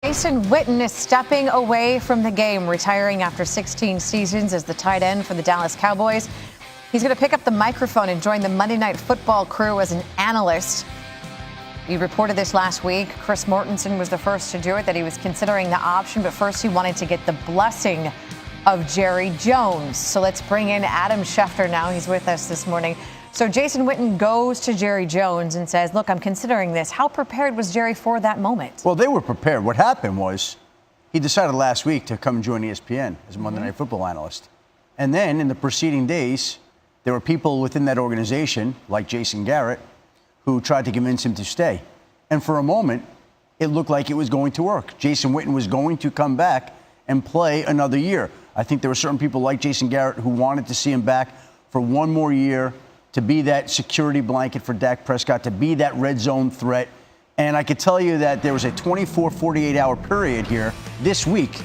Jason Witten is stepping away from the game, retiring after 16 seasons as the tight end for the Dallas Cowboys. He's going to pick up the microphone and join the Monday Night Football crew as an analyst. We reported this last week. Chris Mortensen was the first to do it, that he was considering the option, but first he wanted to get the blessing of Jerry Jones. So let's bring in Adam Schefter now. He's with us this morning. So Jason Witten goes to Jerry Jones and says, look, I'm considering this. How prepared was Jerry for that moment? Well, they were prepared. What happened was he decided last week to come join ESPN as a Monday Night Football analyst. And then in the preceding days, there were people within that organization, like Jason Garrett, who tried to convince him to stay. And for a moment, it looked like it was going to work. Jason Witten was going to come back and play another year. I think there were certain people like Jason Garrett who wanted to see him back for one more year, to be that security blanket for Dak Prescott, to be that red zone threat. And I could tell you that there was a 24, 48-hour period here this week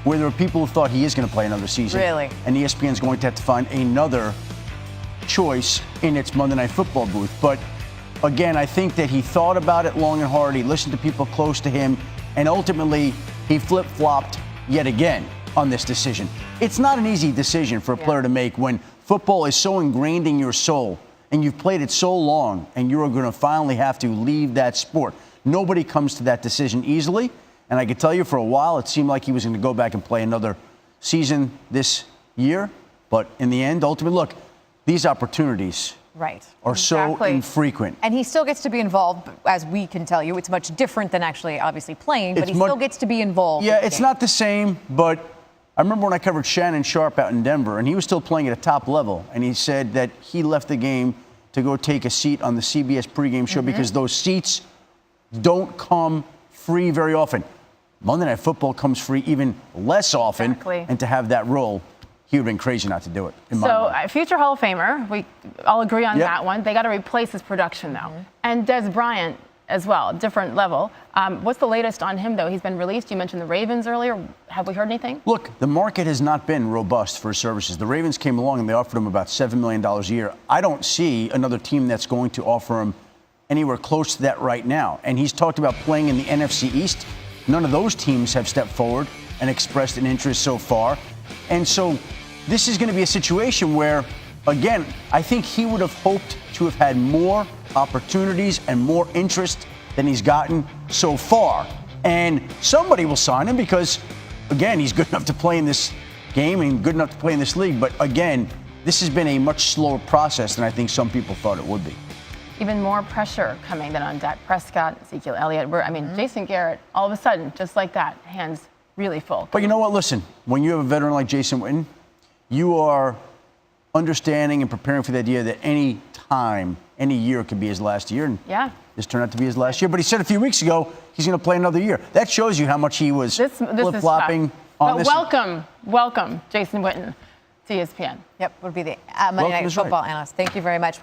where there were people who thought he is going to play another season. Really? And ESPN is going to have to find another choice in its Monday Night Football booth. But again, I think that he thought about it long and hard. He listened to people close to him, and ultimately he flip-flopped yet again on this decision. It's not an easy decision for a player to make when football is so ingrained in your soul and you've played it so long and you're going to finally have to leave that sport. Nobody comes to that decision easily. And I can tell you for a while, it seemed like he was going to go back and play another season this year. But in the end, ultimately, look, these opportunities are so infrequent. And he still gets to be involved, as we can tell you. It's much different than actually obviously playing, but he still gets to be involved. Yeah, it's not the same, but I remember when I covered Shannon Sharp out in Denver, and he was still playing at a top level, and he said that he left the game to go take a seat on the CBS pregame show because those seats don't come free very often. Monday Night Football comes free even less often, and to have that role, he would have been crazy not to do it. So, future Hall of Famer, we all agree on that one. They got to replace his production, though. And Des Bryant as well, different level. What's the latest on him, though? He's been released. You mentioned the Ravens earlier. Have we heard anything? Look, the market has not been robust for his services. The Ravens came along and they offered him about $7 million a year. I don't see another team that's going to offer him anywhere close to that right now. And he's talked about playing in the NFC East. None of those teams have stepped forward and expressed an interest so far. And so this is going to be a situation where, again, I think he would have hoped to have had more opportunities and more interest than he's gotten so far. And somebody will sign him because, again, he's good enough to play in this game and good enough to play in this league. But again, this has been a much slower process than I think some people thought it would be. Even more pressure coming than on Dak Prescott, Ezekiel Elliott. Jason Garrett, all of a sudden, just like that, hands really full. But you know what? Listen, when you have a veteran like Jason Witten, you are understanding and preparing for the idea that any time, any year could be his last year. And this turned out to be his last year. But he said a few weeks ago he's going to play another year. That shows you how much he was flip-flopping on this. Welcome, Jason Witten to ESPN. Yep, would be the Monday Night Football analyst. Thank you very much.